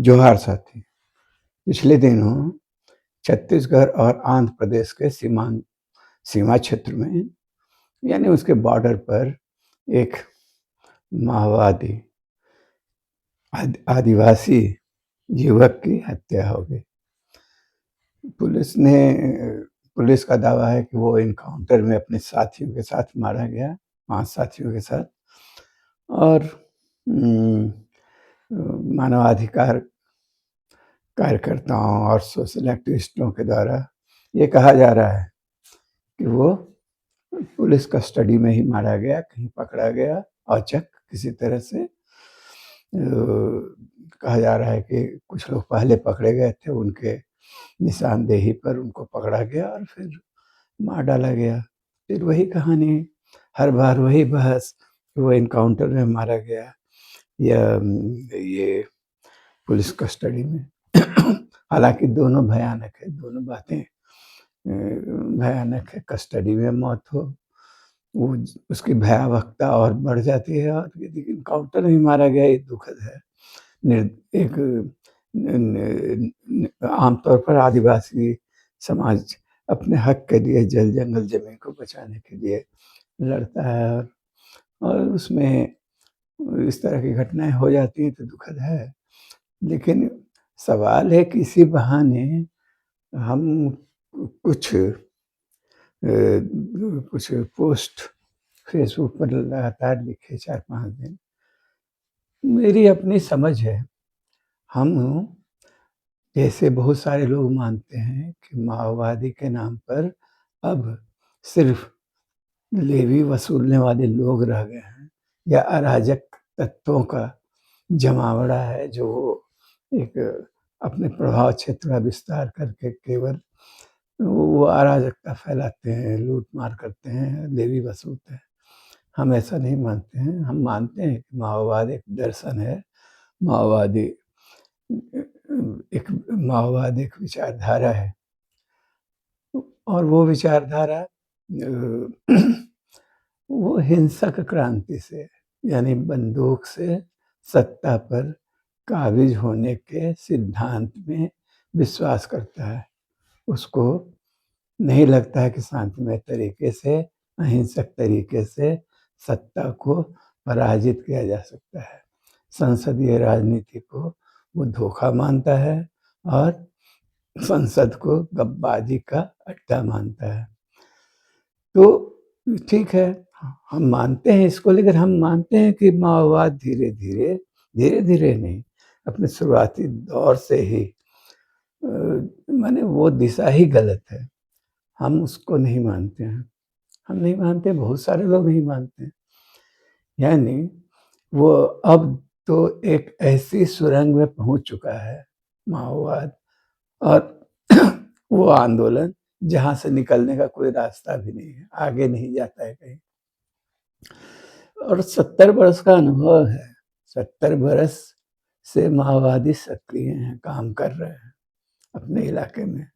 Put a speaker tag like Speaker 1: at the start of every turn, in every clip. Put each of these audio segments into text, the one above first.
Speaker 1: जोहार साथी। पिछले दिनों छत्तीसगढ़ और आंध्र प्रदेश के सीमा क्षेत्र में यानी उसके बॉर्डर पर एक माओवादी आदिवासी युवक की हत्या हो गई। पुलिस का दावा है कि वो एनकाउंटर में अपने साथियों के साथ मारा गया, 5 साथियों के साथ। और मानवाधिकार कार्यकर्ताओं और सोशल एक्टिविस्टों के द्वारा ये कहा जा रहा है कि वो पुलिस कस्टडी में ही मारा गया, कहीं पकड़ा गया औचक किसी तरह से। कहा जा रहा है कि कुछ लोग पहले पकड़े गए थे, उनके निशानदेही पर उनको पकड़ा गया और फिर मार डाला गया। फिर वही कहानी, हर बार वही बहस, वो एनकाउंटर में मारा गया या ये पुलिस कस्टडी में। हालांकि दोनों भयानक है, दोनों बातें भयानक है। कस्टडी में मौत हो, वो उसकी भयावहता और बढ़ जाती है, और यदि एनकाउंटर में मारा गया, ये दुखद है। एक आमतौर पर आदिवासी समाज अपने हक के लिए जल जंगल जमीन को बचाने के लिए लड़ता है, और उसमें इस तरह की घटनाएं हो जाती हैं तो दुखद है। लेकिन सवाल है कि इसी बहाने हम कुछ पोस्ट फेसबुक पर लगातार लिखे 4-5 दिन। मेरी अपनी समझ है, हम जैसे बहुत सारे लोग मानते हैं कि माओवादी के नाम पर अब सिर्फ लेवी वसूलने वाले लोग रह गए हैं, या अराजक तत्वों का जमावड़ा है जो एक अपने प्रभाव क्षेत्र का विस्तार करके केवल वो अराजकता फैलाते हैं, लूट-मार करते हैं, लेवी वसूलते हैं। हम ऐसा नहीं मानते हैं। हम मानते हैं कि माओवाद एक दर्शन है, माओवादी एक विचारधारा है, और वो विचारधारा वो हिंसक क्रांति से, यानी बंदूक से सत्ता पर काबिज होने के सिद्धांत में विश्वास करता है। उसको नहीं लगता है कि शांतिमय तरीके से, अहिंसक तरीके से सत्ता को पराजित किया जा सकता है। संसदीय राजनीति को वो धोखा मानता है और संसद को गपबाजी का अड्डा मानता है। तो ठीक है, हम मानते हैं इसको, लेकिन हम मानते हैं कि माओवाद धीरे-धीरे नहीं, अपने शुरुआती दौर से ही माने वो दिशा ही गलत है। हम उसको नहीं मानते हैं। हम नहीं मानते, बहुत सारे लोग नहीं मानते हैं। यानी वो अब तो एक ऐसी सुरंग में पहुँच चुका है माओवाद, और वो आंदोलन जहाँ से निकलने का कोई रास्ता भी नहीं है, आगे नहीं जाता है कहीं। और 70 वर्ष का अनुभव है, 70 वर्ष से माओवादी सक्रिय हैं, काम कर रहे हैं अपने इलाके में।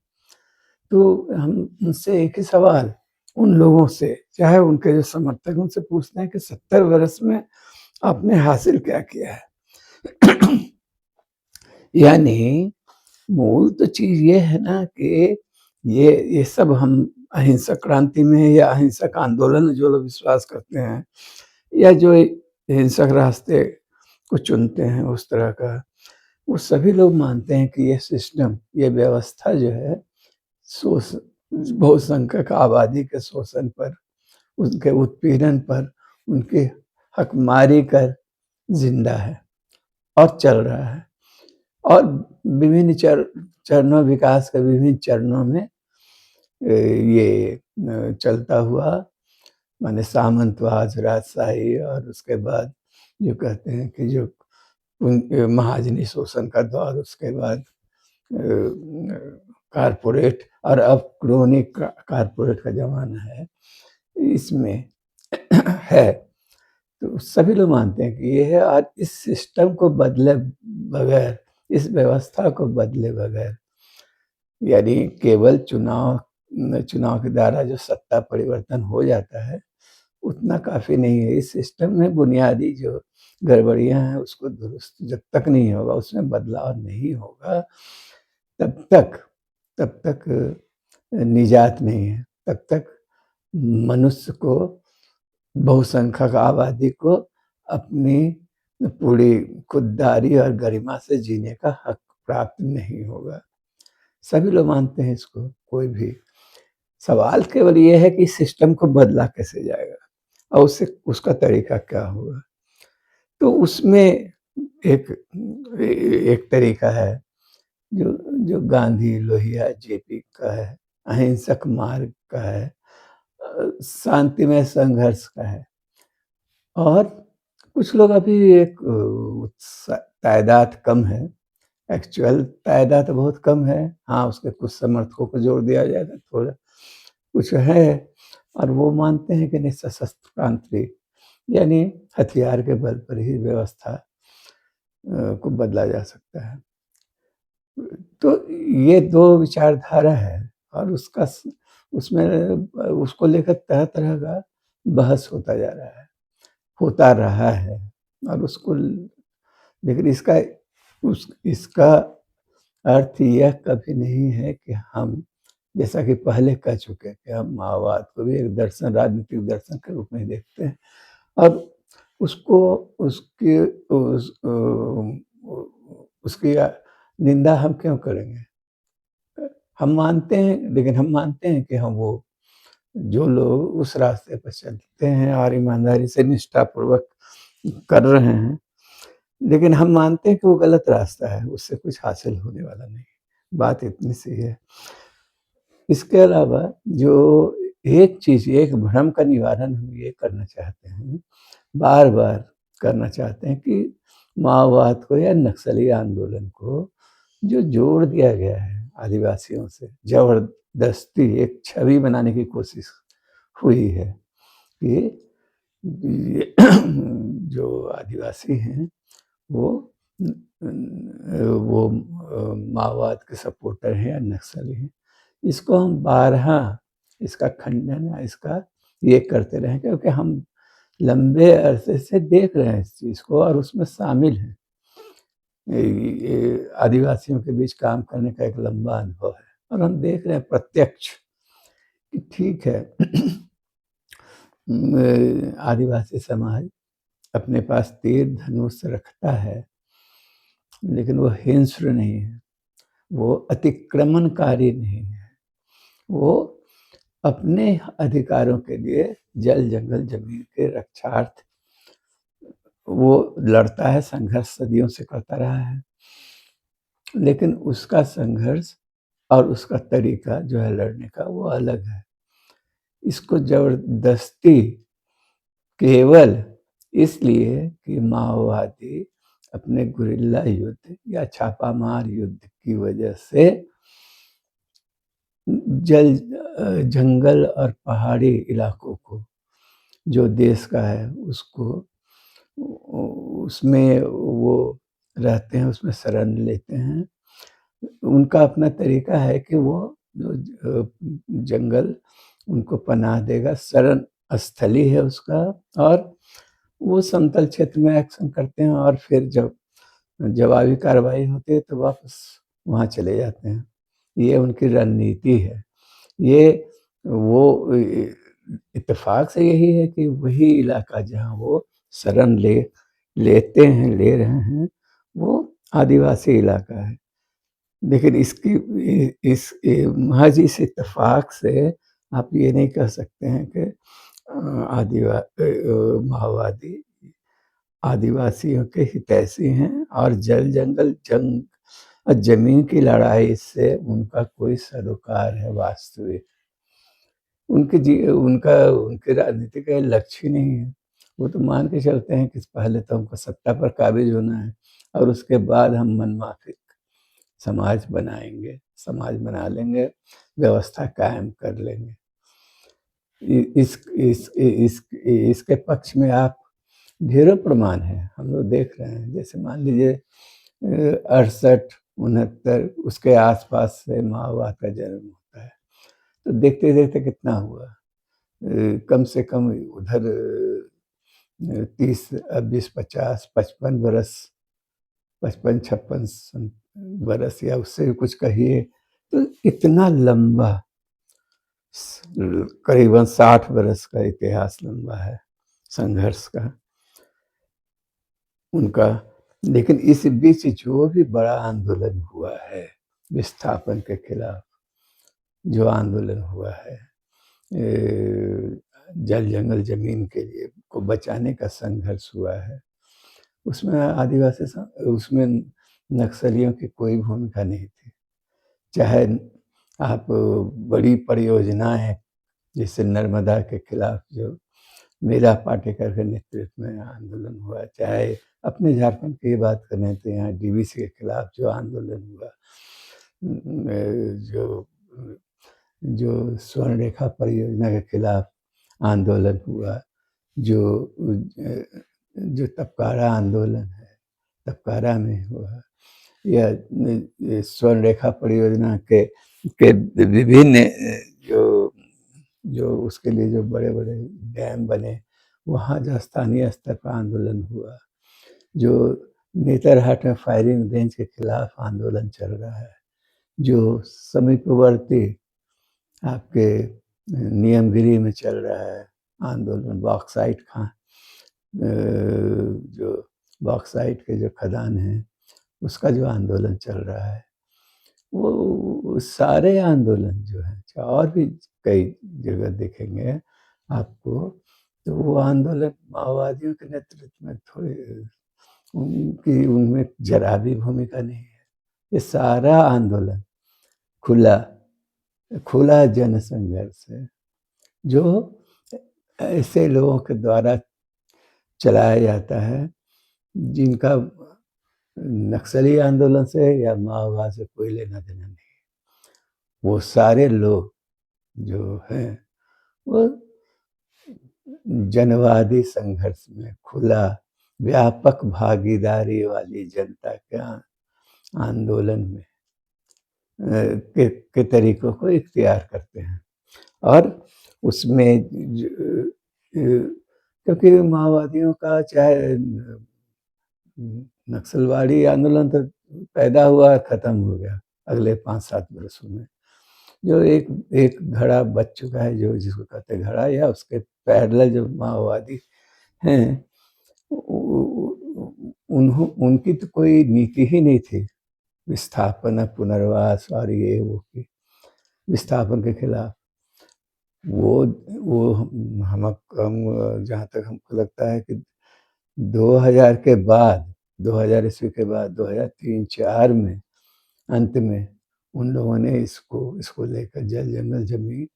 Speaker 1: तो हम उनसे एक ही सवाल, उन लोगों से, चाहे उनके जो समर्थक, उनसे पूछते हैं कि 70 वर्ष में आपने हासिल क्या किया है? यानी मूल तो चीज़ ये है ना कि ये सब हम अहिंसक क्रांति में या अहिंसक आंदोलन में जो लोग विश्वास करते हैं, या जो हिंसक रास्ते को चुनते हैं उस तरह का, वो सभी लोग मानते हैं कि ये सिस्टम, ये व्यवस्था जो है, बहुसंख्यक आबादी के शोषण पर, उनके उत्पीड़न पर, उनकी हकमारी कर जिंदा है और चल रहा है। और विभिन्न चरणों, विकास के विभिन्न चरणों में ये चलता हुआ, माने सामंतवाद, राजशाही, और उसके बाद जो कहते हैं कि जो महाजनी शोषण का दौर, उसके बाद कारपोरेट, और अब क्रोनिक कारपोरेट का ज़माना है, इसमें है। तो सभी लोग मानते हैं कि ये है, और इस सिस्टम को बदले बगैर, इस व्यवस्था को बदले बगैर, यानी केवल चुनाव के द्वारा जो सत्ता परिवर्तन हो जाता है, उतना काफ़ी नहीं है। इस सिस्टम में बुनियादी जो गड़बड़ियाँ हैं उसको दुरुस्त जब तक नहीं होगा, उसमें बदलाव नहीं होगा, तब तक तब तक निजात नहीं है। तब तक मनुष्य को, बहुसंख्यक आबादी को अपनी पूरी खुददारी और गरिमा से जीने का हक प्राप्त नहीं होगा। सभी लोग मानते हैं इसको, कोई भी। सवाल केवल ये है कि सिस्टम को बदला कैसे जाएगा और उससे उसका तरीका क्या होगा। तो उसमें एक एक तरीका है जो जो गांधी, लोहिया, जेपी का है, अहिंसक मार्ग का है, शांतिमय संघर्ष का है। और कुछ लोग अभी एक तादाद कम है, एक्चुअल तादाद बहुत कम है। हाँ, उसके कुछ समर्थकों को जोड़ दिया जाए तो थोड़ा कुछ है, और वो मानते हैं कि नहीं, सशस्त्र क्रांति यानी हथियार के बल पर ही व्यवस्था को बदला जा सकता है। तो ये 2 विचारधारा है और उसमें उसको लेकर तरह-तरह का बहस होता जा रहा है, होता रहा है। और उसको लेकिन इसका अर्थ यह कभी नहीं है कि हम, जैसा कि पहले कह चुके हैं, कि हम माओवाद को भी एक दर्शन, राजनीतिक दर्शन के रूप में देखते हैं और उसको उसकी उसकी निंदा हम क्यों करेंगे? हम मानते हैं, लेकिन हम मानते हैं कि हम वो जो लोग उस रास्ते पर चलते हैं और ईमानदारी से निष्ठापूर्वक कर रहे हैं, लेकिन हम मानते हैं कि वो गलत रास्ता है, उससे कुछ हासिल होने वाला नहीं। बात इतनी सी है। इसके अलावा जो एक चीज़, एक भ्रम का निवारण हम ये करना चाहते हैं, बार-बार करना चाहते हैं कि माओवाद को या नक्सली आंदोलन को जो जोड़ दिया गया है आदिवासियों से, ज़बरदस्ती एक छवि बनाने की कोशिश हुई है कि ये जो आदिवासी हैं वो माओवाद के सपोर्टर हैं या नक्सली हैं। इसको हम बारहा इसका खंडन या इसका ये करते रहे, क्योंकि हम लंबे अरसे से देख रहे हैं इस चीज़ को और उसमें शामिल हैं। ये आदिवासियों के बीच काम करने का एक लंबा अनुभव है और हम देख रहे हैं प्रत्यक्ष कि ठीक है, आदिवासी समाज अपने पास तीर धनुष रखता है, लेकिन वो हिंस्र नहीं है, वो अतिक्रमणकारी नहीं है। वो अपने अधिकारों के लिए जल, जंगल, ज़मीन के रक्षार्थ वो लड़ता है, संघर्ष सदियों से करता रहा है। लेकिन उसका संघर्ष और उसका तरीका जो है लड़ने का, वो अलग है। इसको ज़बरदस्ती केवल इसलिए कि माओवादी अपने गुरिल्ला युद्ध या छापामार युद्ध की वजह से जंगल और पहाड़ी इलाकों को, जो देश का है, उसको उसमें वो रहते हैं, उसमें शरण लेते हैं। उनका अपना तरीका है कि वो जो जंगल उनको पनाह देगा, शरण स्थली है उसका, और वो समतल क्षेत्र में एक्शन करते हैं और फिर जब जवाबी कार्रवाई होती है तो वापस वहाँ चले जाते हैं। ये उनकी रणनीति है। ये वो इत्तेफ़ाक से यही है कि वही इलाका जहाँ वो शरण लेते हैं, ले रहे हैं, वो आदिवासी इलाका है। लेकिन इसकी महज़ इस इत्तेफ़ाक से आप ये नहीं कह सकते हैं कि माओवादी आदिवासियों के हितैषी हैं और जल, जंगल, ज़मीन की लड़ाई से उनका कोई सरोकार है वास्तविक। उनके राजनीति का लक्ष्य ही नहीं है। वो तो मान के चलते हैं कि पहले तो हमको सत्ता पर काबिज़ होना है और उसके बाद हम मनमाफ़िक समाज बनाएँगे, समाज बना लेंगे, व्यवस्था कायम कर लेंगे। इसके पक्ष में आप ढेरों प्रमाण हैं, हम लोग देख रहे हैं। जैसे मान लीजिए 68-69 उसके आस-पास से माओवाद का जन्म होता है। तो देखते-देखते कितना हुआ। कम से कम उधर 30 20 50 55 बरस, 55-56 बरस या उससे भी कुछ कहिए, तो इतना लंबा करीबन 60 बरस का इतिहास लंबा है संघर्ष का उनका। लेकिन इस बीच जो भी बड़ा आंदोलन हुआ है विस्थापन के खिलाफ, जो आंदोलन हुआ है, जल जंगल जमीन के लिए को बचाने का संघर्ष हुआ है, उसमें आदिवासी उसमें नक्सलियों की कोई भूमिका नहीं थी। चाहे आप बड़ी परियोजनाएं जैसे नर्मदा के खिलाफ जो मीरा पाटेकर के नेतृत्व में आंदोलन हुआ, चाहे अपने झारखंड की बात करें तो यहाँ डीवीसी के खिलाफ जो आंदोलन हुआ, जो जो स्वर्ण रेखा परियोजना के खिलाफ आंदोलन हुआ, जो जो तपकारा आंदोलन है, तपकारा में हुआ, या स्वर्ण रेखा परियोजना के विभिन्न जो जो उसके लिए जो बड़े-बड़े डैम बने, वहाँ जो स्थानीय स्तर पर आंदोलन हुआ, जो नेतरहाट में फायरिंग रेंज के खिलाफ आंदोलन चल रहा है, जो समीपवर्ती आपके नियमगिरी में चल रहा है आंदोलन, बॉक्साइट जो बॉक्साइट के जो खदान हैं, उसका जो आंदोलन चल रहा है, वो सारे आंदोलन जो हैं, और भी कई जगह देखेंगे आपको, तो वो आंदोलन माओवादियों के नेतृत्व में थोड़े, उनकी उनमें जरा भी भूमिका नहीं है। ये सारा आंदोलन खुला खुला जन संघर्ष है, जो ऐसे लोगों के द्वारा चलाया जाता है जिनका नक्सली आंदोलन से या माओवाद से कोई लेना देना नहीं। वो सारे लोग जो हैं वो जनवादी संघर्ष में खुला व्यापक भागीदारी वाली जनता के आंदोलन में के तरीकों को इख्तियार करते हैं। और उसमें क्योंकि माओवादियों का चाहे नक्सलवादी आंदोलन तो पैदा हुआ, खत्म हो गया अगले 5-7 वर्षों में। जो एक एक घड़ा बच चुका है, जो जिसको कहते हैं घड़ा, या उसके पैरेलल जो माओवादी हैं, उनकी तो कोई नीति ही नहीं थी विस्थापन, पुनर्वास और ये वो की विस्थापन के खिलाफ। वो हम जहाँ तक हमको लगता है कि 2000 के बाद, 2000 ईस्वी के बाद 2003-4 में अंत में उन लोगों ने इसको लेकर जल जंगल जमीन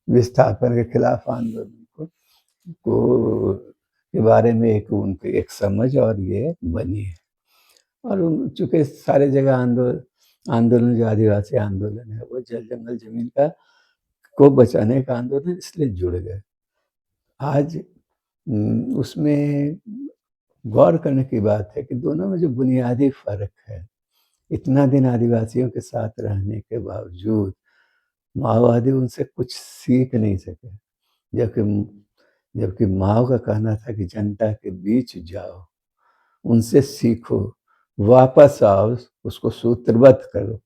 Speaker 1: विस्थापन के खिलाफ आंदोलन को के बारे में उनकी एक समझ और ये बनी है। और चूंकि सारे जगह आंदोलन जो आदिवासी आंदोलन है, वो जल जंगल जमीन को बचाने का आंदोलन इसलिए जुड़ गए। आज उसमें गौर करने की बात है कि दोनों में जो बुनियादी फ़र्क है, इतना दिन आदिवासियों के साथ रहने के बावजूद माओवादी उनसे कुछ सीख नहीं सके। जबकि माओ का कहना था कि जनता के बीच जाओ, उनसे सीखो, वापस आओ, उसको सूत्रबद्ध करो,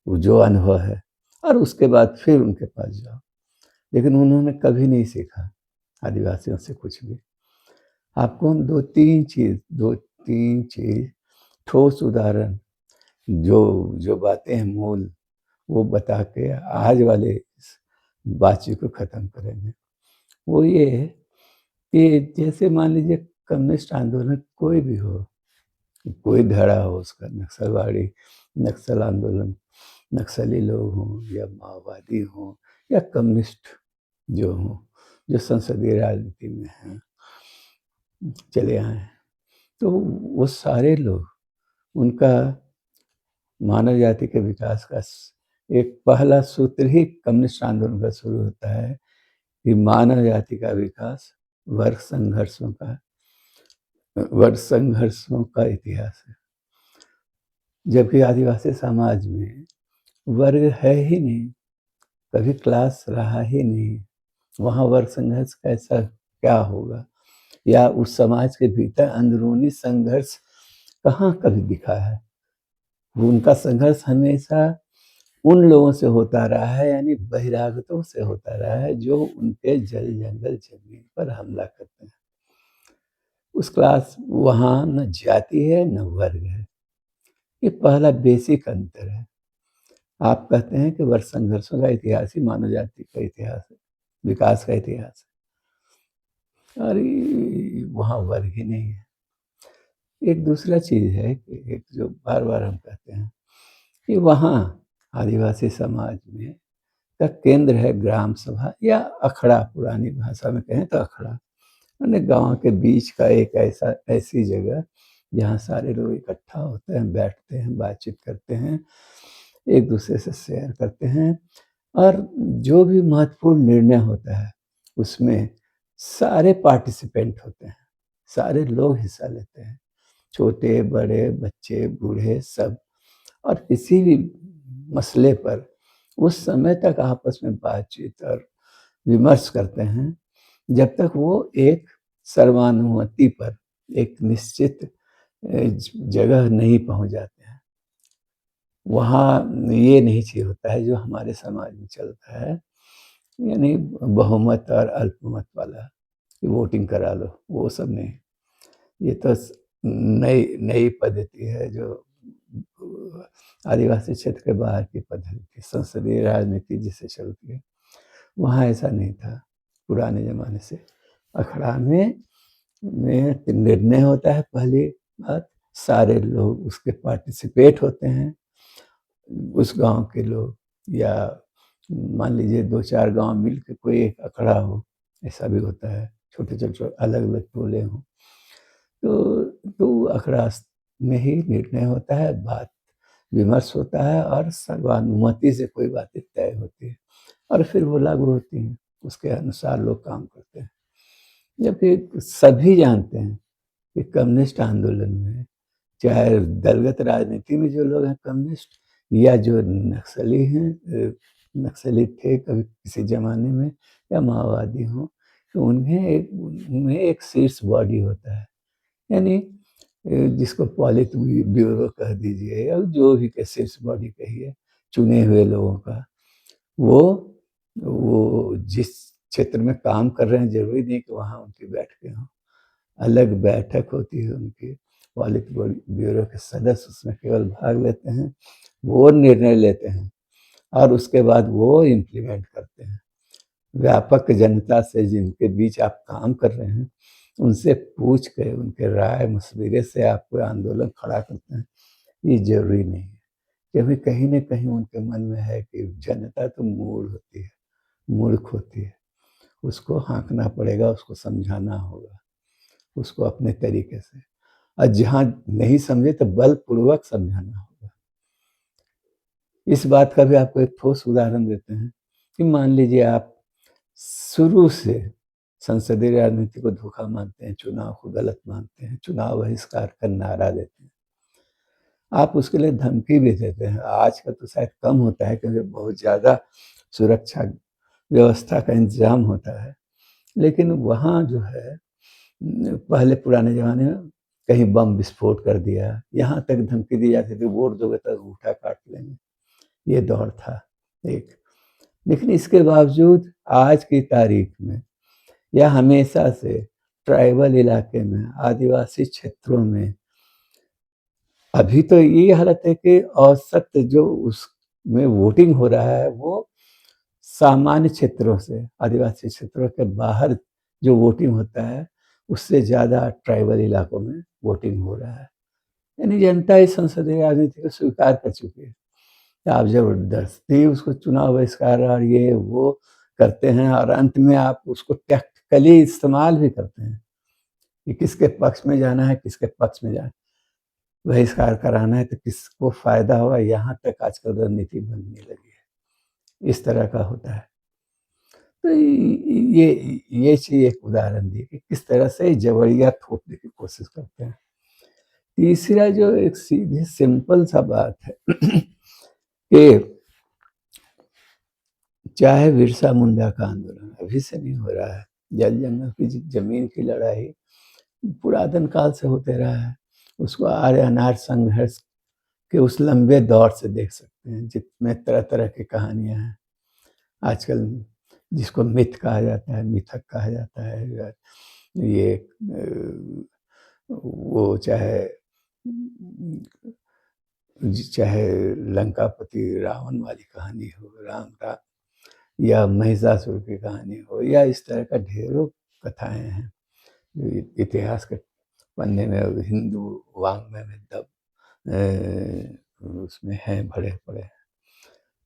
Speaker 1: वो जो अनुभव है, और उसके बाद फिर उनके पास जाओ। लेकिन उन्होंने कभी नहीं सीखा आदिवासियों से कुछ भी। आपको हम 2-3 चीज़ ठोस उदाहरण, जो बातें हैं मूल, वो बता के आज वाले इस बातचीत को ख़त्म करेंगे। वो ये है कि जैसे मान लीजिए कम्युनिस्ट आंदोलन कोई भी हो, कोई धड़ा हो उसका, नक्सल आंदोलन, नक्सली लोग हों या माओवादी हों या कम्युनिस्ट जो हों, जो संसदीय राजनीति में हैं, चले आए हैं, तो वो सारे लोग, उनका मानव जाति के विकास का एक पहला सूत्र ही कम्युनिस्ट आंदोलन का शुरू होता है कि मानव जाति का विकास वर्ग संघर्षों का इतिहास है। जबकि आदिवासी समाज में वर्ग है ही नहीं, कभी क्लास रहा ही नहीं। वहाँ वर्ग संघर्ष कैसा क्या होगा, या उस समाज के भीतर अंदरूनी संघर्ष कहाँ कभी दिखा है। उनका संघर्ष हमेशा उन लोगों से होता रहा है, यानी बहिरागतों से होता रहा है, जो उनके जल जंगल जमीन पर हमला करते हैं। उस क्लास वहाँ न जाति है न वर्ग है। ये पहला बेसिक अंतर है। आप कहते हैं कि वर्ग संघर्षों का इतिहास ही मानव जाति का इतिहास है, विकास का इतिहास है, और वहाँ वर्ग ही नहीं है। एक दूसरा चीज है कि एक जो बार बार हम कहते हैं कि वहाँ आदिवासी समाज में का केंद्र है ग्राम सभा या अखड़ा, पुरानी भाषा में कहें तो अखड़ा, यानी गांव के बीच का एक ऐसी जगह जहाँ सारे लोग इकट्ठा होते हैं, बैठते हैं, बातचीत करते हैं, एक दूसरे से शेयर करते हैं, और जो भी महत्वपूर्ण निर्णय होता है उसमें सारे पार्टिसिपेंट होते हैं, सारे लोग हिस्सा लेते हैं, छोटे बड़े बच्चे बूढ़े सब, और किसी भी मसले पर उस समय तक आपस में बातचीत और विमर्श करते हैं जब तक वो एक सर्वानुमति पर एक निश्चित जगह नहीं पहुंच जाते हैं। वहाँ ये नहीं चाहिए होता है जो हमारे समाज में चलता है, यानी बहुमत और अल्पमत वाला कि वोटिंग करा लो, वो सब नहीं। ये तो नई नई पद्धति है जो आदिवासी क्षेत्र के बाहर की पद्धति, संसदीय राजनीति जिसे चलती है। वहाँ ऐसा नहीं था पुराने ज़माने से। अखड़ा में निर्णय होता है, पहली बात सारे लोग उसके पार्टिसिपेट होते हैं, उस गांव के लोग, या मान लीजिए 2-4 गांव मिल के कोई एक अखड़ा हो, ऐसा भी होता है, छोटे-छोटे अलग-अलग टोले हों। तो अखड़ा में ही निर्णय होता है, बात विमर्श होता है और सर्वानुमति से कोई बातें तय होती है और फिर वो लागू होती हैं, उसके अनुसार लोग काम करते हैं। जबकि सभी जानते हैं कि कम्युनिस्ट आंदोलन में, चाहे दलगत राजनीति में जो लोग हैं कम्युनिस्ट, या जो नक्सली हैं, नक्सली थे कभी किसी ज़माने में, या माओवादी हों, तो उनमें एक शीर्ष बॉडी होता है, यानी जिसको पॉलिट ब्यूरो कह दीजिए या जो भी के शीर्ष बॉडी कहिए, चुने हुए लोगों का। वो जिस क्षेत्र में काम कर रहे हैं ज़रूरी नहीं कि वहाँ उनकी बैठकें हों। अलग बैठक होती है उनकी, पॉलिट ब्यूरो के सदस्य उसमें केवल भाग लेते हैं, वो निर्णय लेते हैं और उसके बाद वो इम्प्लीमेंट करते हैं। व्यापक जनता से जिनके बीच आप काम कर रहे हैं, उनसे पूछ के उनके राय मशविरे से आप कोई आंदोलन खड़ा करते हैं, ये ज़रूरी नहीं है। क्योंकि कहीं न कहीं उनके मन में है कि जनता तो मूढ़ होती है, मूर्ख होती है, उसको हाँकना पड़ेगा, उसको समझाना होगा, उसको अपने तरीके से, और जहाँ नहीं समझे तो बलपूर्वक समझाना होगा। इस बात का भी आपको एक ठोस उदाहरण देते हैं कि मान लीजिए आप शुरू से संसदीय राजनीति को धोखा मानते हैं, चुनाव को गलत मानते हैं, चुनाव बहिष्कार का नारा देते हैं। आप उसके लिए धमकी भी देते हैं। आज का तो शायद कम होता है क्योंकि बहुत ज़्यादा सुरक्षा व्यवस्था का इंतज़ाम होता है। लेकिन वहाँ जो है पहले पुराने ज़माने में कहीं बम विस्फोट कर दिया, यहाँ तक धमकी दी जाती थी, वोट दोगे तो अंगूठा काट लेंगे। ये दौर था एक। लेकिन इसके बावजूद आज की तारीख में, या हमेशा से ट्राइबल इलाके में, आदिवासी क्षेत्रों में अभी तो ये हालत है कि औसत जो उसमें वोटिंग हो रहा है वो सामान्य क्षेत्रों से, आदिवासी क्षेत्रों के बाहर जो वोटिंग होता है उससे ज़्यादा ट्राइबल इलाकों में वोटिंग हो रहा है। यानी जनता इस संसदीय राजनीति को स्वीकार कर चुकी है। आप ज़बरदस्ती उसको चुनाव बहिष्कार और ये वो करते हैं और अंत में आप उसको टैक्टिकली इस्तेमाल भी करते हैं कि किसके पक्ष में जाना है, किसके पक्ष में जाना, बहिष्कार कराना है तो किसको फ़ायदा होगा, यहाँ तक आजकल रणनीति बनने लगी है। इस तरह का होता है। तो ये चीज़ एक उदाहरण दी कि किस तरह से जबरिया थोपने की कोशिश करते हैं। तीसरा जो एक सीधी सिंपल सा बात है कि चाहे बिरसा मुंडा का आंदोलन अभी से नहीं हो रहा है, जल जंगल की जमीन की लड़ाई पुरातन काल से होते रहा है। उसको आर्य अनार्य संघर्ष के उस लंबे दौर से देख सकते हैं, जिसमें तरह तरह की कहानियां हैं। आजकल जिसको मिथ कहा जाता है, मिथक कहा जाता है, ये वो चाहे चाहे लंकापति रावण वाली कहानी हो, राम या महिषासुर की कहानी हो, या इस तरह का ढेरों कथाएं हैं इतिहास के पन्ने में, हिंदू वाङ्मय में दब उसमें हैं भरे पड़े।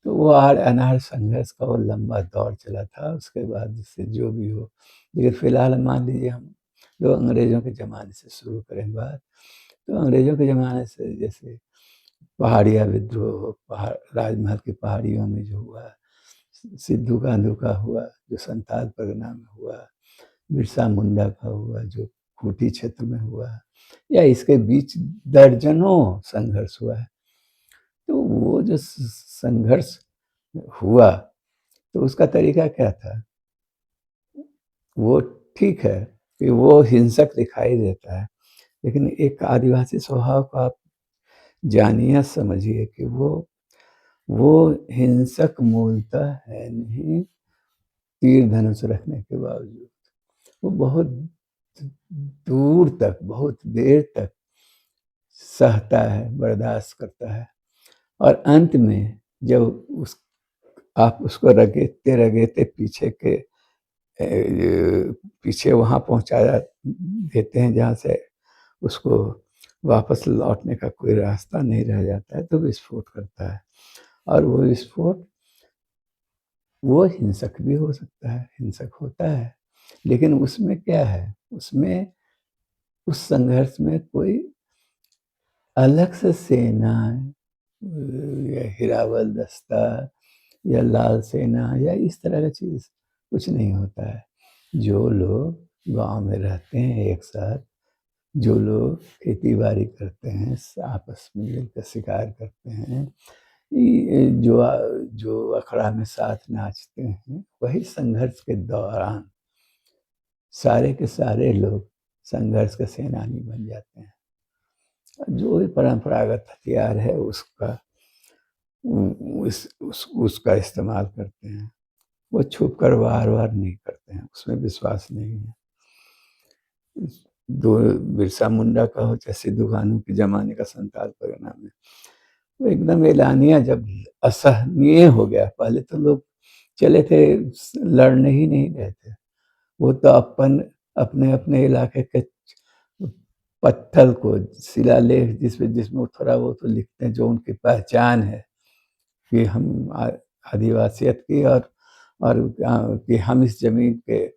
Speaker 1: तो वो अनार्य संघर्ष का वो लंबा दौर चला था, उसके बाद जिससे जो भी हो। लेकिन फिलहाल मान लीजिए हम जो अंग्रेजों के ज़माने से शुरू करें बात, तो अंग्रेजों के ज़माने से जैसे पहाड़िया विद्रोह, पहाड़ राजमहल की पहाड़ियों में जो हुआ, सिद्धू कान्हू का हुआ जो संथाल परगना में हुआ, बिरसा मुंडा का हुआ जो खूंटी क्षेत्र में हुआ, या इसके बीच दर्जनों संघर्ष हुआ है। तो वो जो संघर्ष हुआ, तो उसका तरीका क्या था? वो ठीक है कि वो हिंसक दिखाई देता है, लेकिन एक आदिवासी स्वभाव को आप जानिए, समझिए कि वो हिंसक मूलतः है नहीं, तीर धनुष रखने के बावजूद वो बहुत दूर तक, बहुत देर तक सहता है, बर्दाश्त करता है, और अंत में जब उस आप उसको रगेते रगेते पीछे वहाँ पहुँचा देते हैं जहाँ से उसको वापस लौटने का कोई रास्ता नहीं रह जाता है, तो विस्फोट करता है। और वो विस्फोट वो हिंसक भी हो सकता है, हिंसक होता है, लेकिन उसमें क्या है, उसमें उस संघर्ष में कोई अलग से सेना या हिरावल दस्ता या लाल सेना या इस तरह का चीज़ कुछ नहीं होता है। जो लोग गाँव में रहते हैं एक साथ, जो लोग खेती-बाड़ी करते हैं, आपस में मिलकर शिकार करते हैं, जो अखड़ा में साथ नाचते हैं, वही संघर्ष के दौरान सारे के सारे लोग संघर्ष के सेनानी बन जाते हैं। जो भी परंपरागत हथियार है उसका उसका इस्तेमाल करते हैं। वो छुप कर वार-वार नहीं करते हैं, उसमें विश्वास नहीं है। दो बिरसा मुंडा का हो चाहे सिद्धू कान्हू के ज़माने का संथाल परगना में, वो एकदम एलानिया जब असहनीय हो गया, पहले तो लोग चले थे, लड़ने ही नहीं गए थे। वो तो अपने-अपने इलाके के पत्थर को, शिलालेख जिसमें थोड़ा बहुत तो लिखते हैं, जो उनकी पहचान है कि हम आदिवासियत की, और कि हम इस ज़मीन के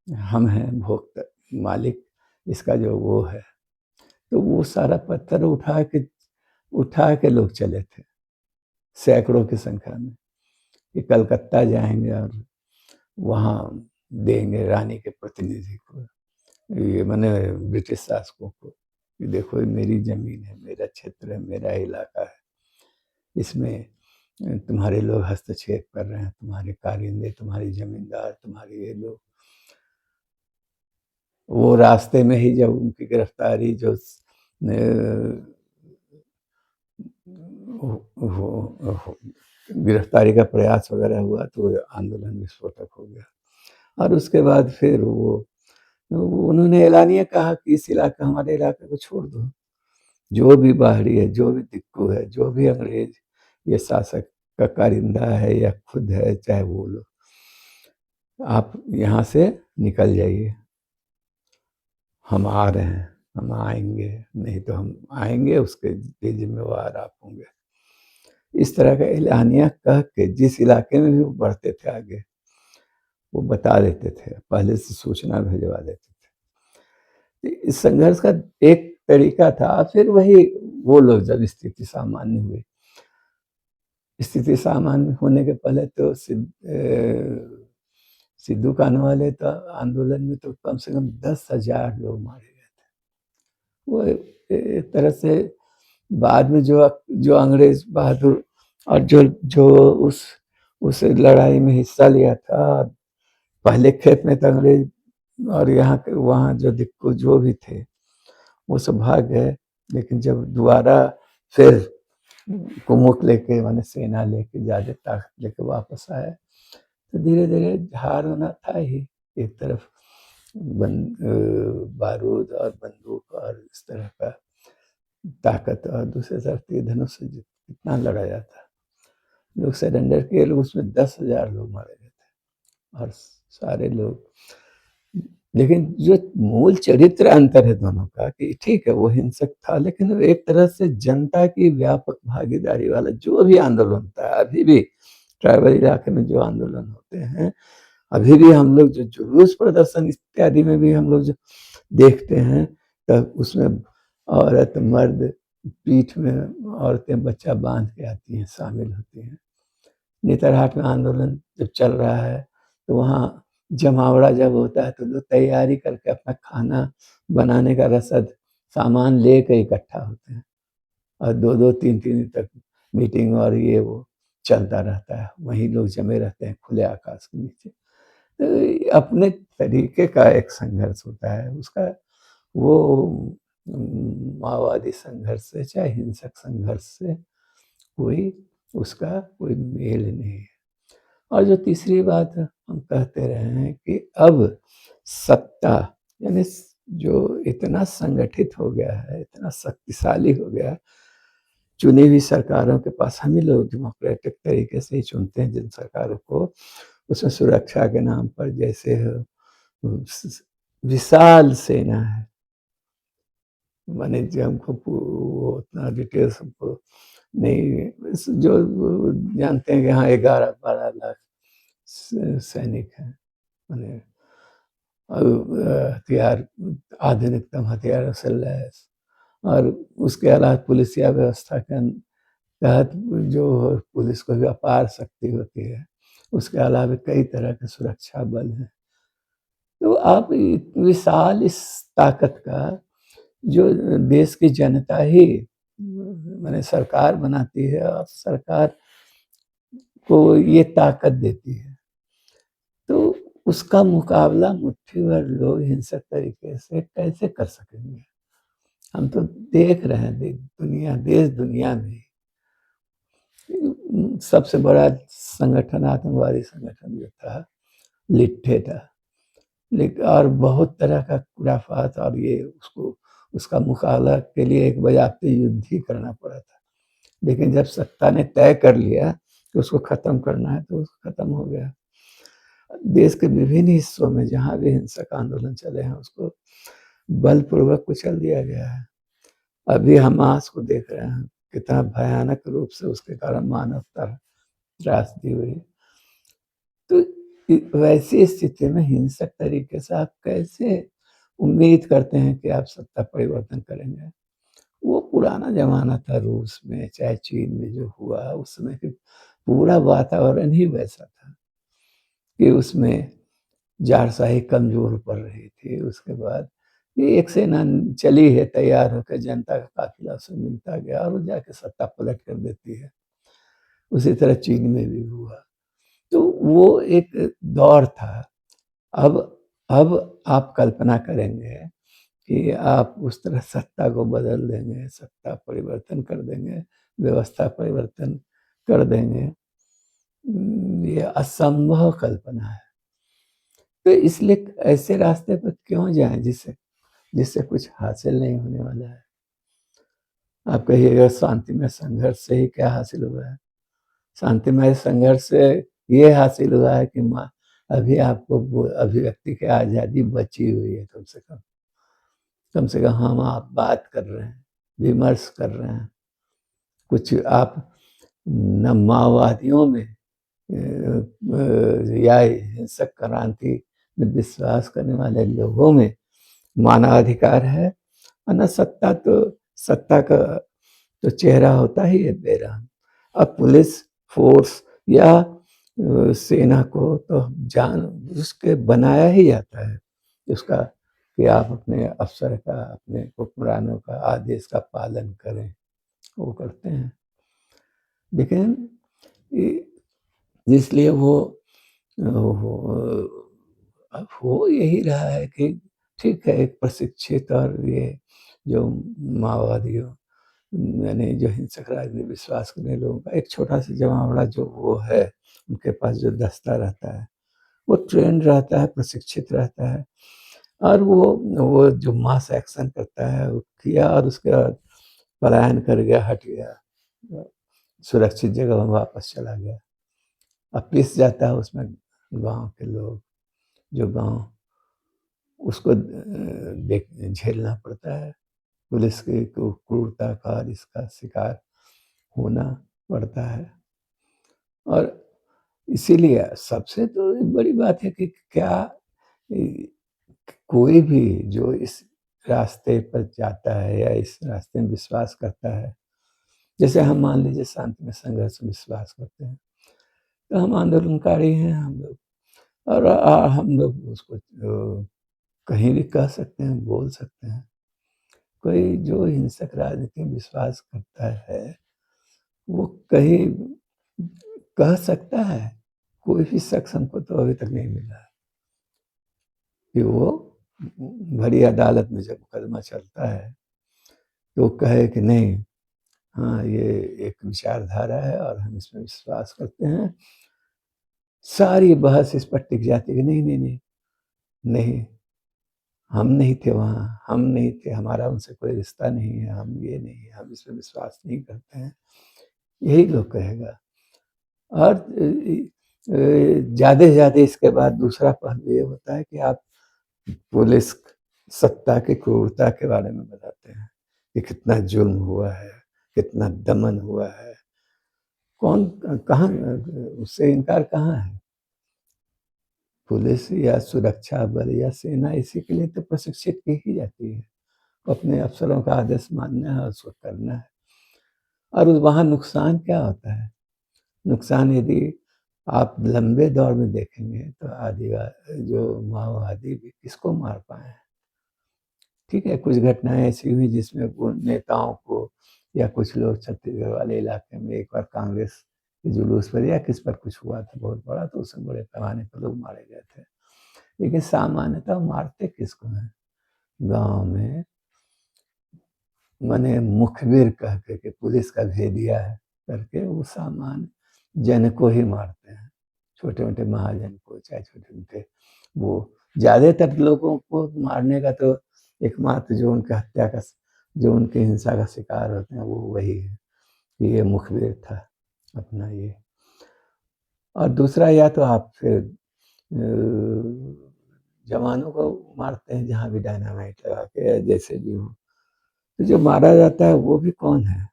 Speaker 1: हम हैं भोक्ता, मालिक, इसका जो वो है। तो वो सारा पत्थर उठा के लोग चले थे, सैकड़ों की संख्या में, कि कलकत्ता जाएँगे और वहाँ देंगे रानी के प्रतिनिधि को, ये माने ब्रिटिश शासकों को, कि देखो ये मेरी ज़मीन है, मेरा क्षेत्र है, मेरा इलाका है, इसमें तुम्हारे लोग हस्तक्षेप कर रहे हैं, तुम्हारे कारिंदे, तुम्हारी ज़मींदार, तुम्हारे ये लोग। वो रास्ते में ही जब उनकी गिरफ्तारी जो गिरफ्तारी का प्रयास वगैरह हुआ, तो आंदोलन विस्फोटक हो गया। और उसके बाद फिर वो उन्होंने एलानिया कहा कि इस इलाका हमारे इलाके को छोड़ दो, जो भी बाहरी है, जो भी दिक्कू है, जो भी अंग्रेज ये शासक का कारिंदा है या खुद है, चाहे वो लोग, आप यहाँ से निकल जाइए, हम आ रहे हैं, हम आएंगे, नहीं तो हम आएंगे, उसके लिए जिम्मेवार आप होंगे। इस तरह का एलानिया कह के जिस इलाके में भी वो बढ़ते थे आगे, वो बता देते थे, पहले से सूचना भिजवा देते थे। इस संघर्ष का एक तरीका था। फिर वही वो लोग जब स्थिति सामान्य हुई, स्थिति सामान्य होने के पहले तो सिद्धू कान्हू वाले तो आंदोलन में तो कम से कम 10,000 लोग मारे गए थे। वो एक तरह से बाद में जो अंग्रेज बहादुर और जो जो उस उस लड़ाई में हिस्सा लिया था। पहले खेप में तो अंग्रेज और यहाँ के वहाँ जो दिक्कू जो भी थे वो सब भाग गए, लेकिन जब दोबारा फिर कुमुक लेके माने सेना लेके ज्यादा ताकत लेके वापस आए, तो धीरे धीरे हार होना था ही। एक तरफ बारूद और बंदूक और इस तरह का ताकत, और दूसरी तरफ तीर धनुष से कितना लड़ा जाता। लोग सरेंडर किए, लोग उसमें 10,000 लोग मारे गए थे और सारे लोग। लेकिन जो मूल चरित्र अंतर है दोनों का कि ठीक है वो हिंसक था, लेकिन वो एक तरह से जनता की व्यापक भागीदारी वाला जो भी आंदोलन होता है, अभी भी ट्राइबल इलाके में जो आंदोलन होते हैं, अभी भी हम लोग जो जुलूस प्रदर्शन इत्यादि में भी हम लोग जो देखते हैं, तब उसमें औरत मर्द पीठ में औरतें बच्चा बांध के आती हैं, शामिल होती हैं। नेतरहाट में आंदोलन जब चल रहा है तो वहाँ जमावड़ा जब होता है तो लोग तैयारी करके अपना खाना बनाने का रसद सामान लेके इकट्ठा होते हैं और 2-2 3-3 दिन तक मीटिंग और ये वो चलता रहता है। वहीं लोग जमे रहते हैं खुले आकाश के नीचे। तो अपने तरीके का एक संघर्ष होता है उसका। वो माओवादी संघर्ष से चाहे हिंसक संघर्ष से कोई उसका कोई मेल नहीं है। और जो तीसरी बात हम कहते रहे हैं कि अब सत्ता यानी जो इतना संगठित हो गया है, इतना शक्तिशाली हो गया, चुनी हुई सरकारों के पास हम ही लोग डेमोक्रेटिक तरीके से ही चुनते हैं जिन सरकारों को, उसमें सुरक्षा के नाम पर जैसे विशाल सेना है। माने जो हमको वो उतना डिटेल्स हमको नहीं, जो जानते हैं कि हाँ 11-12 लाख सैनिक हैं, माने हथियार आधुनिकतम हथियारों से लैस, और उसके अलावा पुलिसिया व्यवस्था के तहत जो पुलिस को भी अपार शक्ति होती है, उसके अलावा कई तरह के सुरक्षा बल हैं। तो आप विशाल इस ताकत का जो देश की जनता ही माने सरकार बनाती है और सरकार को ये ताकत देती है, तो उसका मुकाबला मुट्ठी भर लोग हिंसक तरीके से कैसे कर सकेंगे? हम तो देख रहे हैं दुनिया देश दुनिया में सबसे बड़ा संगठन आतंकवादी संगठन जो था लिट्ठे था, लेकिन और बहुत तरह का खुराफात और ये उसको उसका मुकाबला के लिए एक बजाते युद्ध ही करना पड़ा था। लेकिन जब सत्ता ने तय कर लिया कि उसको खत्म करना है तो उसको खत्म हो गया। देश के विभिन्न हिस्सों में जहाँ भी हिंसक आंदोलन चले हैं उसको बलपूर्वक कुचल दिया गया है। अभी हमास को देख रहे हैं कितना भयानक रूप से उसके कारण मानवता त्रासदी हुई। तो वैसी स्थिति में हिंसक तरीके से आप कैसे उम्मीद करते हैं कि आप सत्ता परिवर्तन करेंगे? वो पुराना जमाना था रूस में चाहे चीन में जो हुआ उस समय के पूरा वातावरण ही वैसा था कि उसमें ज़ारशाही कमज़ोर पड़ रही थी। उसके बाद ये एक सेना चली है तैयार होकर, जनता का काफ़िला उसे मिलता गया और वो जाके सत्ता पलट कर देती है। उसी तरह चीन में भी हुआ। तो वो एक दौर था। अब अब आप कल्पना करेंगे कि आप उस तरह सत्ता को बदल देंगे, सत्ता परिवर्तन कर देंगे, व्यवस्था परिवर्तन कर देंगे। ये असंभव कल्पना है। तो इसलिए ऐसे रास्ते पर क्यों जाएँ जिससे जिससे कुछ हासिल नहीं होने वाला है। आप कहिएगा शांतिमय संघर्ष से ही क्या हासिल हुआ है? शांतिमय संघर्ष से ये हासिल हुआ है कि अभी आपको वो अभिव्यक्ति की आज़ादी बची हुई है कम से कम। कम से कम हम आप बात कर रहे हैं, विमर्श कर रहे हैं। कुछ आप न माओवादियों में या हिंसक क्रांति में विश्वास करने वाले लोगों में मानवाधिकार है, और न सत्ता का तो चेहरा होता ही है बेरहम। अब पुलिस फोर्स या सेना को तो जान उसके बनाया ही जाता है उसका कि आप अपने अफ़सर का, अपने हुक्मरानों का आदेश का पालन करें, वो करते हैं। लेकिन इसलिए वो अब हो यही रहा है कि ठीक है, एक प्रशिक्षित और ये जो माओवादियों यानी जो हिंसक राजनीति विश्वास करने लोगों का एक छोटा-सा जमावड़ा जो वो है, उनके पास जो दस्ता रहता है, वो ट्रेन्ड रहता है, प्रशिक्षित रहता है और वो जो मास एक्शन करता है, वो किया और उसके बाद पलायन कर गया, हट गया। सुरक्षित जगह में वापस चला गया। अब पिस जाता है उसमें गाँव के लोग, जो गाँव उसको देख झेलना पड़ता है। पुलिस की क्रूरता का और इसका शिकार होना पड़ता है। और इसीलिए सबसे तो बड़ी बात है कि क्या इ कोई भी जो इस रास्ते पर जाता है या इस रास्ते में विश्वास करता है, जैसे हम मान लीजिए शांति में संघर्ष में विश्वास करते हैं, तो हम आंदोलनकारी हैं हम लोग और हम लोग उसको कहीं भी कह सकते हैं, बोल सकते हैं। कोई जो हिंसक राजनीति में विश्वास करता है, वो कहीं कह सकता है? कोई भी शख्स हमको तो अभी तक नहीं मिला है कि वो बड़ी अदालत में जब मुकदमा चलता है, तो कहे कि नहीं, हाँ, ये एक विचारधारा है और हम इसमें विश्वास करते हैं। सारी बहस इस पर टिक जाती है कि नहीं, नहीं, नहीं, नहीं, हम नहीं थे वहाँ, हम नहीं थे, हमारा उनसे कोई रिश्ता नहीं है, हम ये नहीं है, हम इसमें विश्वास नहीं करते हैं, यही लोग कहेगा। और ज़्यादा से ज़्यादा इसके बाद दूसरा पहलू ये होता है कि आप पुलिस सत्ता की क्रूरता के बारे में बताते हैं कि कितना जुल्म हुआ है, कितना दमन हुआ है। कौन कहाँ उससे इनकार कहाँ है? पुलिस या सुरक्षा बल या सेना इसी के लिए तो प्रशिक्षित की ही जाती है। अपने अफ़सरों का आदेश मानना है और उसको करना है। और वहाँ नुकसान क्या होता है? नुकसान यदि आप लंबे दौर में देखेंगे तो जो माओवादी भी किसको मार पाए हैं। ठीक है, कुछ घटनाएँ ऐसी हुई जिसमें वो नेताओं को या कुछ लोग छत्तीसगढ़ वाले इलाके में एक बार कांग्रेस के जुलूस पर या किस पर कुछ हुआ था बहुत बड़ा, तो उसमें बड़े पैमाने पर लोग मारे गए थे। लेकिन सामान्यतः मारते किसको हैं? गाँव में माने मुखबिर कह के पुलिस का भेदिया है करके वो सामान्य जन को ही मारते हैं। छोटे-मोटे महाजन को, चाहे छोटे-मोटे वो ज़्यादातर लोगों को मारने का तो एकमात्र जो उनके हत्या का जो उनकी हिंसा का शिकार होते हैं, वो वही है कि ये मुखबिर था अपना ये। और दूसरा या तो आप फिर जवानों को मारते हैं जहाँ भी डायनामाइट लगा के या जैसे भी हो। तो जो मारा जाता है वो भी कौन है?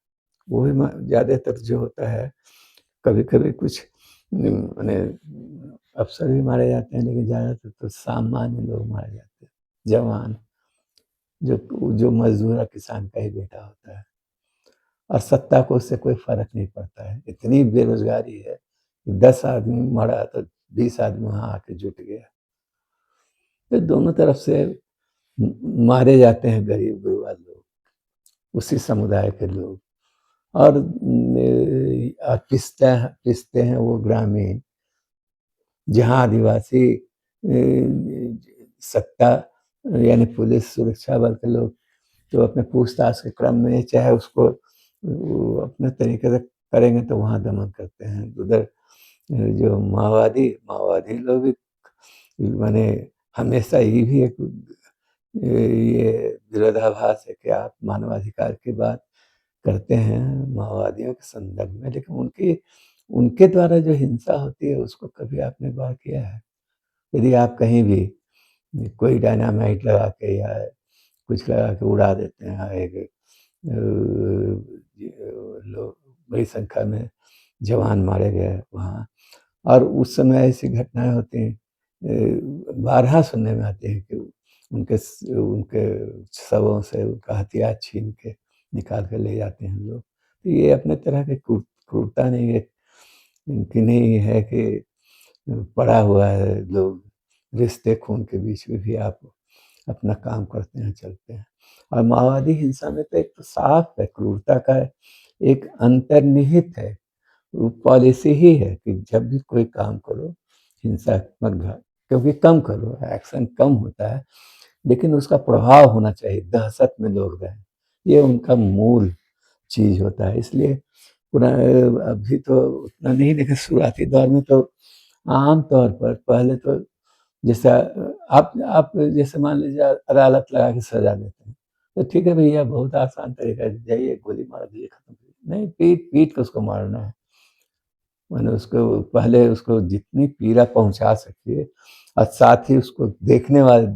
Speaker 1: वो भी ज़्यादातर जो होता है, कभी-कभी कुछ माने अफ़सर भी मारे जाते हैं, लेकिन ज़्यादातर तो सामान्य लोग मारे जाते हैं। जवान, जो मज़दूर और किसान का ही बेटा होता है और सत्ता को उससे कोई फ़र्क नहीं पड़ता है। इतनी बेरोज़गारी है कि 10 आदमी मरा तो 20 आदमी वहाँ आके जुट गया। तो दोनों तरफ से मारे जाते हैं गरीब-गुरबा लोग, उसी समुदाय के लोग। और पिसते हैं वो ग्रामीण, जहाँ आदिवासी सत्ता यानी पुलिस सुरक्षा बल के लोग जो अपने पूछताछ के क्रम में चाहे उसको वो अपने तरीके से करेंगे तो वहाँ दमन करते हैं। उधर जो माओवादी लोग भी माने हमेशा ये भी एक ये विरोधाभास है कि आप मानवाधिकार की बात करते हैं माओवादियों के संदर्भ में, लेकिन उनके द्वारा जो हिंसा होती है उसको कभी आपने गौर किया है? यदि आप कहीं भी कोई डायनामाइट लगा के या कुछ लगा के उड़ा देते हैं एक लोग बड़ी संख्या में जवान मारे गए वहाँ और उस समय ऐसी घटनाएँ होती हैं बारहा सुनने में आती है कि उनके शवों से उनका हथियार छीन के निकाल के ले जाते हैं लोग। तो ये अपने तरह की क्रूरता नहीं है कि नहीं है कि पड़ा हुआ है लोग रिश्ते खून के बीच में भी आप अपना काम करते हैं, चलते हैं। और माओवादी हिंसा में तो एक तो साफ है क्रूरता का एक अंतर्निहित है। वो पॉलिसी ही है कि जब भी कोई काम करो, हिंसात्मक क्योंकि कम करो, एक्शन कम होता है, लेकिन उसका प्रभाव होना चाहिए, दहशत में लोग रहें। ये उनका मूल चीज़ होता है। इसलिए पुरा अभी तो उतना नहीं, लेकिन शुरुआती दौर में तो आम तौर पर पहले तो जैसा आप जैसे मान लीजिए अदालत लगा के सज़ा देते हैं, तो ठीक है भैया, बहुत आसान तरीका है, जाइए गोली मार दीजिए, खत्म कीजिए। नहीं, पीट-पीट के उसको मारना है। माने उसको पहले उसको जितनी पीड़ा पहुँचा सकिए और साथ ही उसको देखने वाले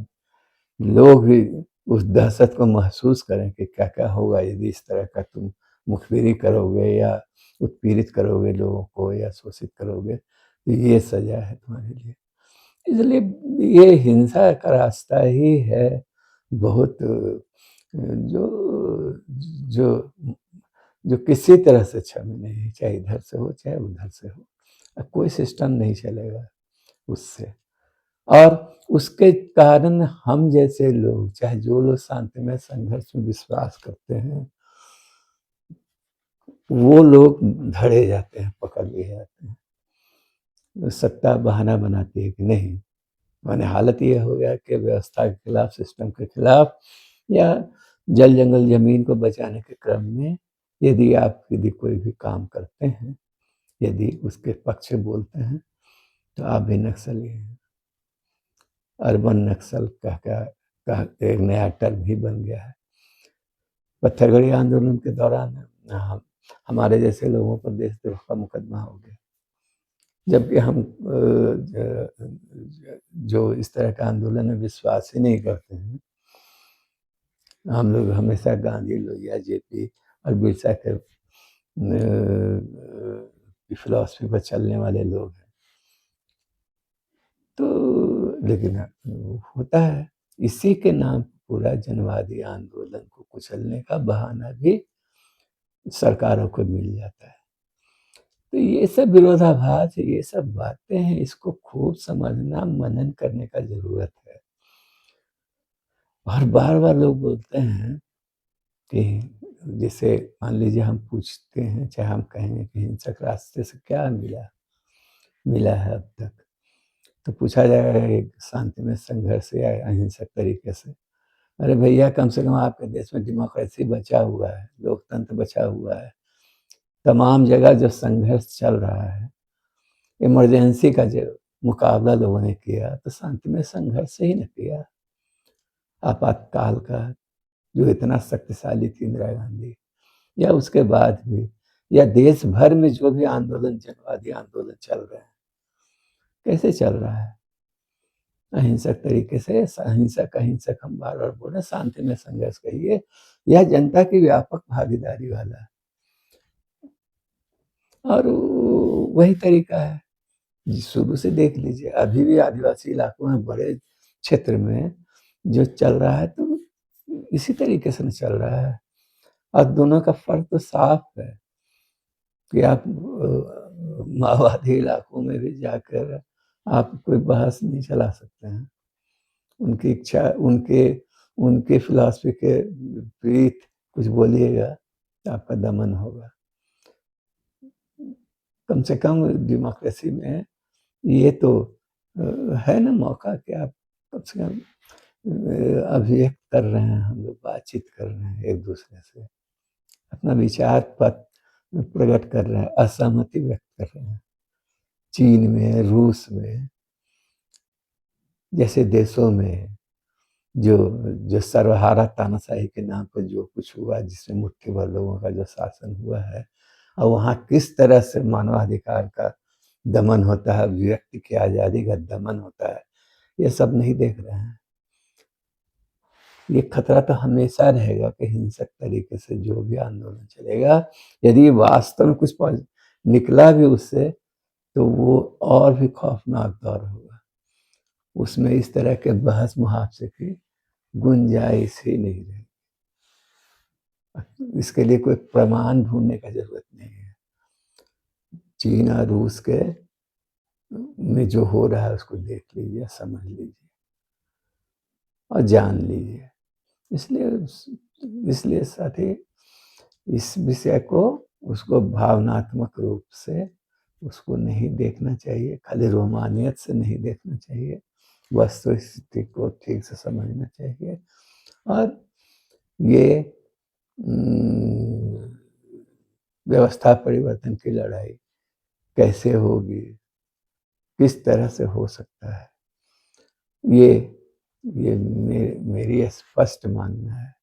Speaker 1: लोग भी उस दहशत को महसूस करें कि क्या-क्या होगा यदि इस तरह का तुम मुखबिरी करोगे या उत्पीड़ित करोगे लोगों को या शोषित करोगे, तो ये सज़ा है तुम्हारे लिए। इसलिए ये हिंसा का रास्ता ही है बहुत जो जो जो किसी तरह से क्षम्य नहीं, चाहे इधर से हो, चाहे उधर से हो। कोई सिस्टम नहीं चलेगा उससे। और उसके कारण हम जैसे लोग, चाहे जो लोग शांतिमय संघर्ष में विश्वास करते हैं, वो लोग धरे जाते हैं, पकड़ लिए जाते हैं। सत्ता बहाना बनाती है कि नहीं, माने हालत ये हो गया कि व्यवस्था के खिलाफ, सिस्टम के खिलाफ या जल जंगल जमीन को बचाने के क्रम में यदि कोई भी काम करते हैं, यदि उसके पक्ष में बोलते हैं, तो आप भी नक्सली हैं। अर्बन नक्सल का एक नया टर्म ही बन गया है। पत्थरगढ़ी आंदोलन के दौरान हम हमारे जैसे लोगों पर देशद्रोह का मुकदमा हो गया, जबकि हम जो इस तरह का आंदोलन में विश्वास ही नहीं करते हैं। हम लोग हमेशा गांधी, लोहिया, जेपी और बिरसा के फिलॉसफी पर चलने वाले लोग हैं। तो लेकिन होता है, इसी के नाम पूरा जनवादी आंदोलन को कुचलने का बहाना भी सरकारों को मिल जाता है। तो ये सब विरोधाभास, ये सब बातें हैं, इसको खूब समझना, मनन करने का ज़रूरत है। और बार-बार लोग बोलते हैं कि जैसे मान लीजिए हम पूछते हैं, चाहे हम कहेंगे कि हिंसक रास्ते से क्या मिला है अब तक? तो पूछा जाएगा एक शांतिमय संघर्ष या अहिंसक तरीके से। अरे भैया, कम से कम आपके देश में डेमोक्रेसी बचा हुआ है, लोकतंत्र बचा हुआ है। तमाम जगह जो संघर्ष चल रहा है, इमरजेंसी का जो मुकाबला लोगों ने किया, तो शांतिमय संघर्ष से ही न किया। आपातकाल का जो इतना शक्तिशाली थी इंदिरा गांधी, या उसके बाद भी, या देश भर में जो भी आंदोलन, जनवादी आंदोलन चल रहे हैं, कैसे चल रहा है? अहिंसक तरीके से। अहिंसक अहिंसक हम बार-बार बोल रहे हैं, शांति में संघर्ष करिए। यह जनता की व्यापक भागीदारी वाला है और वही तरीका है। शुरू से देख लीजिए, अभी भी आदिवासी इलाकों में, बड़े क्षेत्र में जो चल रहा है, तो इसी तरीके से न चल रहा है। और दोनों का फ़र्क तो साफ है कि आप माओवादी इलाकों में भी जाकर आप कोई बहस नहीं चला सकते हैं। उनकी इच्छा, उनके उनके फ़िलॉसफ़ी के विपरीत कुछ बोलिएगा, तो आपका दमन होगा। कम से कम डेमोक्रेसी में ये तो है ना मौका कि आप कम से कम अभिव्यक्त कर रहे हैं, हम लोग बातचीत कर रहे हैं एक-दूसरे से, अपना विचार पत प्रकट कर रहे हैं, असहमति व्यक्त कर रहे हैं। चीन में, रूस में जैसे देशों में जो जो सर्वहारा तानाशाही के नाम पर जो कुछ हुआ, जिसमें मुट्ठी भर लोगों का जो शासन हुआ है, और वहाँ किस तरह से मानवाधिकार का दमन होता है, व्यक्ति की आज़ादी का दमन होता है, ये सब नहीं देख रहे हैं। ये खतरा तो हमेशा रहेगा कि हिंसक तरीके से जो भी आंदोलन चलेगा, यदि वास्तव में कुछ निकला भी उससे, तो वो और भी खौफनाक दौर होगा। उसमें इस तरह के बहस मुहावरे की गुंजाइश ही नहीं रहेगी। इसके लिए कोई प्रमाण ढूँढने का ज़रूरत नहीं है। चीन और रूस के में जो हो रहा है उसको देख लीजिए, समझ लीजिए और जान लीजिए। इसलिए इसलिए साथी, इस विषय को उसको भावनात्मक रूप से उसको नहीं देखना चाहिए, खाली रोमानियत से नहीं देखना चाहिए, वस्तुस्थिति को ठीक से समझना चाहिए। और ये व्यवस्था परिवर्तन की लड़ाई कैसे होगी, किस तरह से हो सकता है, ये मेरी स्पष्ट मानना है।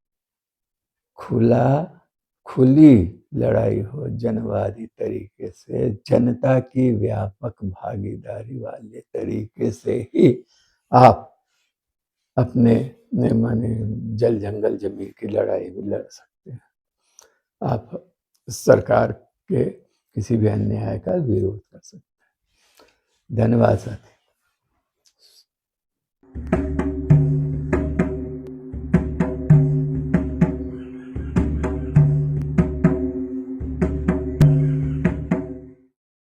Speaker 1: खुली लड़ाई हो जनवादी तरीके से, जनता की व्यापक भागीदारी वाले तरीके से ही आप अपने माने जल जंगल जमीन की लड़ाई भी लड़ सकते हैं। आप सरकार के किसी भी अन्याय का विरोध कर सकते हैं। धन्यवाद साथी।